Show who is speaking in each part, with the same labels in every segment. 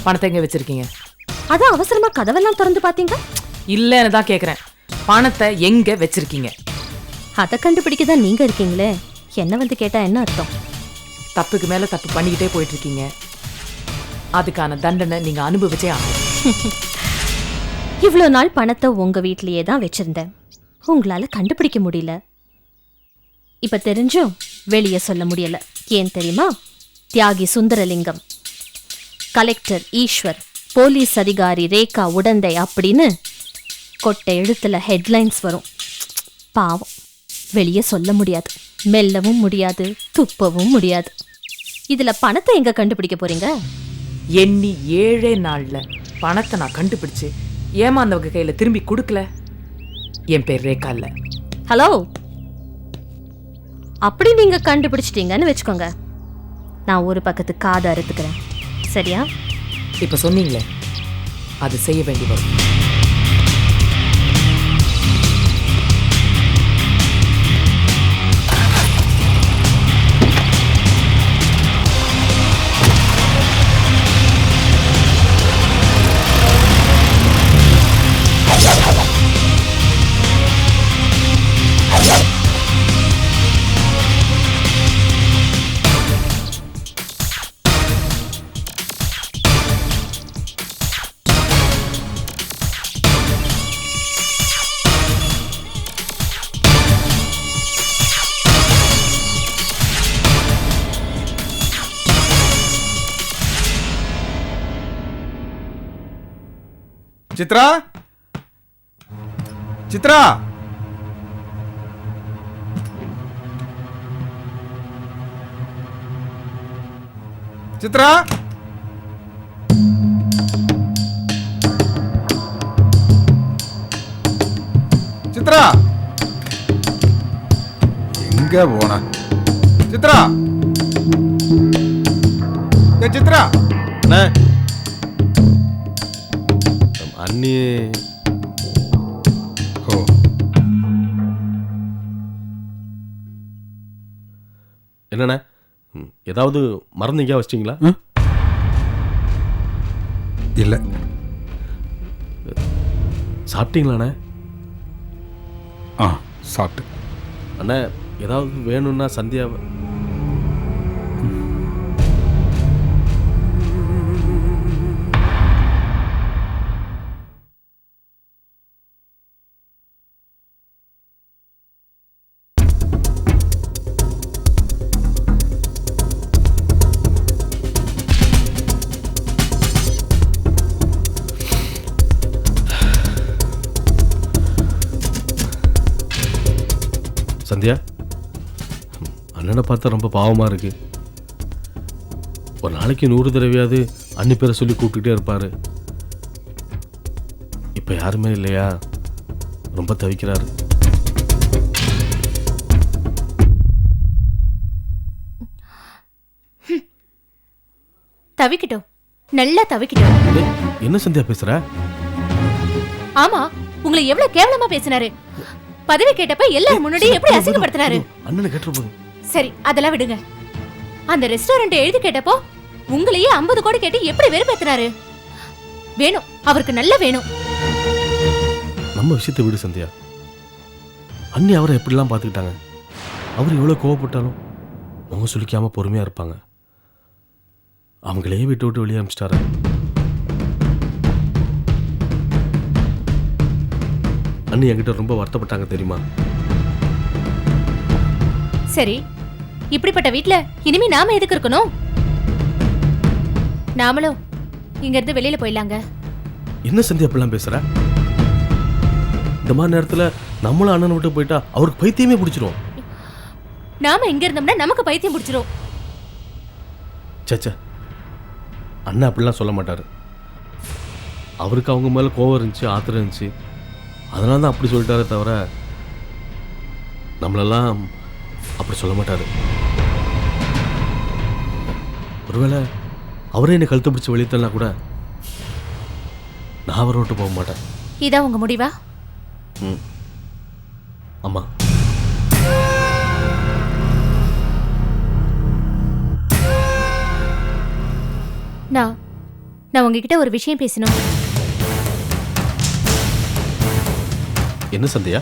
Speaker 1: பணத்தை எங்க வச்சிருக்கீங்க?
Speaker 2: அதான் அவசரமா கதவெல்லாம் திறந்து பாத்தீங்க.
Speaker 1: இல்லன்னு தான் கேக்குறேன். பணத்தை எங்க வச்சிருக்கீங்க?
Speaker 2: அதை கண்டுபிடிக்கதான் நீங்க இருக்கீங்களே, என்ன வந்து கேட்டா என்ன அர்த்தம்?
Speaker 1: தப்புக்கு மேல தப்பு பண்ணிக்கிட்டே போயிட்டு இருக்கீங்க. அதுக்கான தண்டனை நீங்க அனுபவிச்சே ஆகும்.
Speaker 2: இவ்வளவு நாள் பணத்தை உங்க வீட்லயே தான் வச்சிருந்தேன், உங்களால கண்டுபிடிக்க முடியல. இப்ப தெரிஞ்சும் வெளியே சொல்ல முடியல. ஏன் தெரியுமா? தியாகி சுந்தரலிங்கம், கலெக்டர் ஈஸ்வர், போலீஸ் அதிகாரி ரேகா உடந்தை அப்படின்னு கொட்டை எழுத்துல ஹெட்லைன்ஸ் வரும். பாவம், வெளியே சொல்ல முடியாது, மெல்லவும் முடியாது, துப்பவும் முடியாது. இதுல பணத்தை எங்க கண்டுபிடிக்க போறீங்க?
Speaker 1: எண்ணி 7 நாள்ல பணத்தை நான் கண்டுபிடிச்சு ஏமாந்தவங்க கையில திரும்பி கொடுக்கல, என் பேர் ரேகா இல்ல.
Speaker 2: ஹலோ, அப்படி நீங்க கண்டுபிடிச்சிட்டீங்கன்னு வச்சுக்கோங்க, நான் ஒரு பக்கத்து காதை அறுத்துக்கிறேன். சரியா?
Speaker 1: இப்ப சொன்னீங்களே, அது செய்ய வேண்டி வரும்.
Speaker 3: சித்ரா, சித்ரா, சித்ரா, சித்ரா, எங்க போன? சித்ரா, சித்ரா,
Speaker 4: அண்ணி.
Speaker 3: ஓ,
Speaker 4: என்னண்ணே, ஏதாவது மறந்து எங்கேயா வச்சிட்டிங்களா?
Speaker 3: இல்லை.
Speaker 4: சாப்பிட்டீங்களாண்ணே?
Speaker 3: ஆ, சாப்பிட்டு.
Speaker 4: அண்ணே, ஏதாவது வேணும்னா சந்தியா. சந்தியா, அண்ணனை பார்த்தா ரொம்ப பாவமாக இருக்கு. ஒரு நாளைக்கு 100 தடவையாவது அண்ணி பேரை சொல்லி கூப்பிட்டுக்கிட்டே இருப்பார். இப்போ யாருமே இல்லையா, ரொம்ப தவிக்கிறாரு.
Speaker 2: தவிக்கிட்டோம், நல்லா தவிக்கிட்டோம்.
Speaker 4: என்ன சந்தியா பேசுற?
Speaker 2: ஆமா, உங்களை எவ்வளவு கேவலமா பேசினாரு. பதவி கேட்டப்ப எல்லாரும் முன்னாடி எப்படி அசிங்கப்படுத்தினாரு.
Speaker 4: அண்ணனை கேட்டு போதும்.
Speaker 2: சரி, அதெல்லாம் விடுங்க. அந்த ரெஸ்டாரண்ட் எழுதி கேட்டப்போ உங்களையே 50 கோடி கேட்டு எப்படி வெறுப்பேத்தினாரு. வேணும், அவருக்கு நல்ல வேணும்.
Speaker 4: நம்ம விஷயத்தை விடு சந்தியா. அண்ணி அவரை எப்படிலாம் பார்த்துக்கிட்டாங்க. அவர் எவ்வளோ கோவப்பட்டாலும் அவங்க சொல்லிக்காம பொறுமையாக இருப்பாங்க. அவங்களே விட்டு விட்டு வெளியே அனுப்பிச்சிட்டாரு. அண்ணி என்கிட்ட ரொம்ப வருத்தப்பட்டாங்க தெரியுமா?
Speaker 2: சரி, இப்படிப்பட்ட வீட்ல இனிமே நாம எதுக்கு இருக்கணும்? நாமளும் இங்க இருந்து வெளியில போயிடலாங்க.
Speaker 4: என்ன சந்தியா அப்படிலாம் பேசுற? இந்த மாதிரி நேரத்தில் நம்மளும் அண்ணனை விட்டு போயிட்டா அவருக்கு பைத்தியமே பிடிச்சிரும்.
Speaker 2: நாம இங்க இருந்தோம்னா நமக்கு பைத்தியம் பிடிச்சிரும்.
Speaker 4: சச்சா, அண்ணன் அப்படிலாம் சொல்ல மாட்டாரு. அவருக்கு அவங்க மேலே கோவம் இருந்துச்சு, ஆத்திரம் இருந்துச்சு, அதனால தான் அப்படி சொல்லிட்டாரே தவிர நம்மளெல்லாம் அப்படி சொல்ல மாட்டாரு. ஒருவேளை அவரே என்னை கழுத்தை பிடிச்சி வெளியத்தனா கூட நான் அவரை விட்டு போக மாட்டேன்.
Speaker 2: இதான் உங்க முடிவா?
Speaker 4: ஆமா.
Speaker 2: நான் உங்ககிட்ட ஒரு விஷயம் பேசணும்.
Speaker 4: என்ன சந்தியா?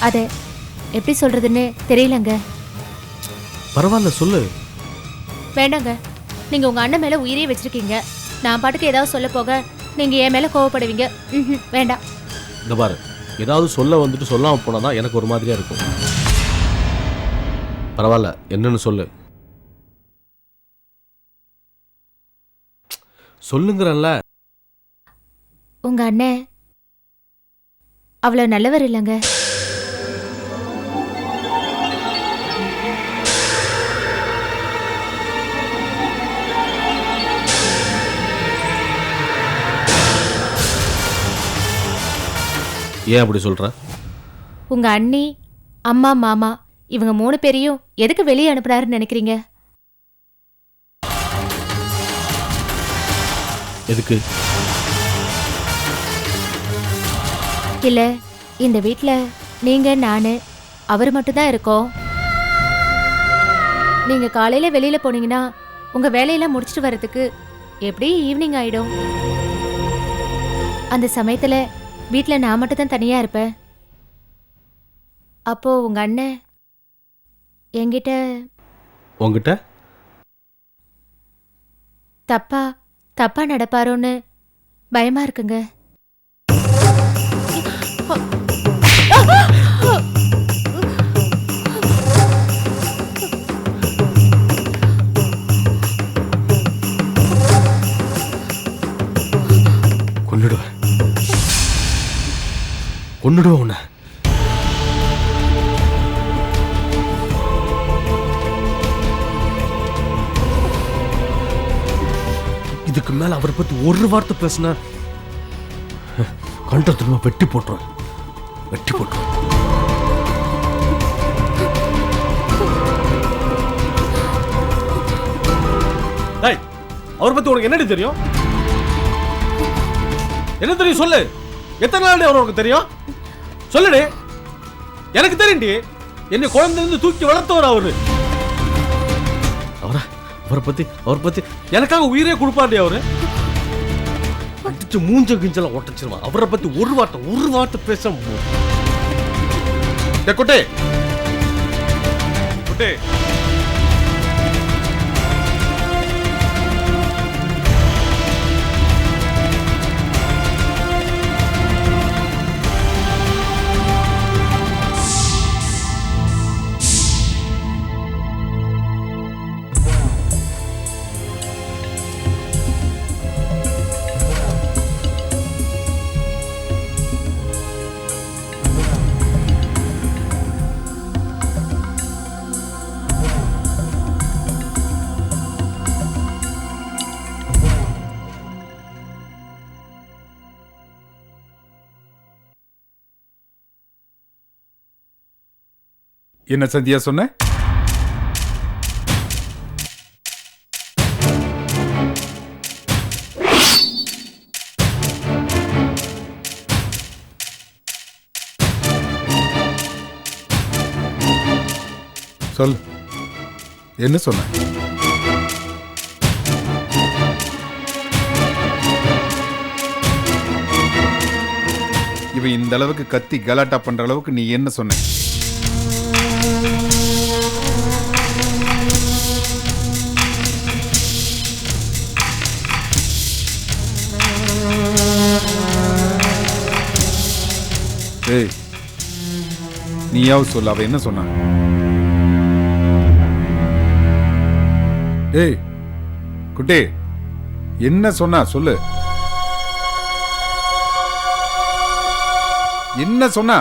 Speaker 2: அதை எப்படி சொல்றதுன்னு தெரியலங்க.
Speaker 4: பரவாயில்ல சொல்லு.
Speaker 2: வேண்டாங்க, நீங்க உங்க அண்ணன் மேல உயிரே வச்சிருக்கீங்க. நான் பாட்டுக்கு ஏதாவது சொல்ல போக நீங்க என் மேல கோவப்படுவீங்க. வேண்டாம்.
Speaker 4: இந்த பாரு, ஏதாவது சொல்ல வந்துட்டு சொல்லாம போனாதான் எனக்கு ஒரு மாதிரியா இருக்கும். பரவாயில்ல, என்னன்னு சொல்லு. சொல்லுங்கிறல்ல.
Speaker 2: உங்க அண்ணன் அவ்வளவு நல்லவர் இல்லைங்க.
Speaker 4: ஏன் அப்படி சொல்ற?
Speaker 2: உங்க அண்ணி, அம்மா, மாமா இவங்க 3 பேரையும் எதுக்கு வெளியே அனுப்புறாருன்னு நினைக்கிறீங்க?
Speaker 4: எதுக்கு?
Speaker 2: இல்ல, இந்த வீட்ல நீங்க, நானு, அவர் மட்டும்தான் இருக்கோம். நீங்க காலையில வெளியில போனீங்கன்னா உங்க வேலையெல்லாம் முடிச்சிட்டு வர்றதுக்கு எப்படி ஈவினிங் ஆயிடும். அந்த சமயத்துல வீட்ல நான் மட்டும் தான் தனியா இருப்பேன். அப்போ உங்க அண்ணன் என்கிட்ட
Speaker 4: உங்ககிட்ட
Speaker 2: தப்பா நடப்பாரோன்னு பயமா இருக்குங்க.
Speaker 4: கொன்னுடுவேன் உன்னை. இதுக்கு மேல அவரை பத்தி ஒரு வார்த்தை பேசின கண்ட திரும்ப வெட்டி போட்டுருவேன். அவரை பத்தி உனக்கு என்னடி தெரியும்? என்ன தெரியும் சொல்லு. எத்தனை நாள் அவருக்கு தெரியும் சொல்லுடி. எனக்கு தெரியும்டி. என்னை குழந்தையிலிருந்து தூக்கி வளர்த்தவர் அவரு. அவரை பத்தி எனக்காக உயிரே கொடுப்பாண்டி அவரு. அடிச்சு மூஞ்ச கிஞ்சலாம் ஒட்டச்சிருவான். அவரை பத்தி ஒரு வார்த்தை பேச குட்டே.
Speaker 3: என்ன சந்தியா சொன்ன? சொல், என்ன சொன்ன? இவ இந்த அளவுக்கு கத்தி கலாட்டா பண்ற அளவுக்கு நீ என்ன சொன்ன? ஏய், நீயாவது சொல்ல. அவ என்ன சொன்ன? ஏய் குட்டி, என்ன சொன்னா சொல்லு. என்ன சொன்னா?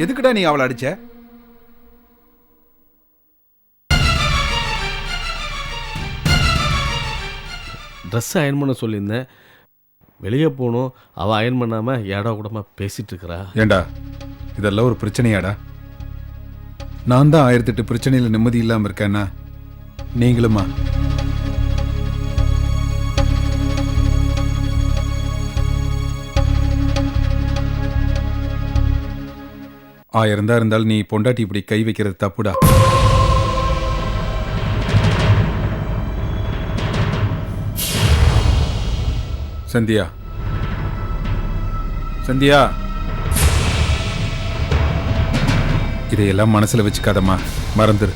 Speaker 3: எதுக்குடா நீ அவளை அடிச்ச?
Speaker 4: ட்ரெஸ் அயன் பண்ண சொல்லியிருந்தேன். வெளியே போகணும். அவள் அயன் பண்ணாமல் ஏடா கூடமா பேசிட்டு இருக்கிறா.
Speaker 3: ஏண்டா இதெல்லாம் ஒரு பிரச்சனையாடா? நான் தான் 1008 பிரச்சனையில் நிம்மதி இல்லாமல் இருக்கேன்னா நீங்களுமா? 1000 தான் இருந்தாலும் நீ பொண்டாட்டி இப்படி கை வைக்கிறது தப்புடா. சந்தியா, சந்தியா, இதையெல்லாம் மனசுல வச்சுக்காதம்மா, மறந்துரு.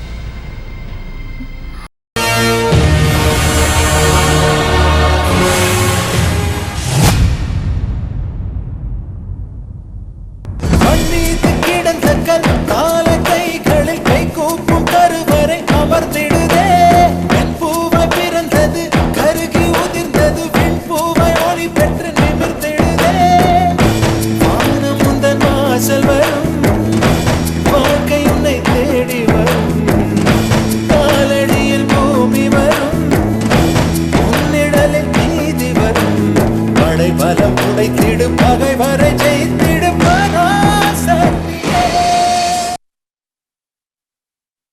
Speaker 5: பலம் உடைத்திடும் பகை வரை ஜெயித்திடும் பராசக்தி.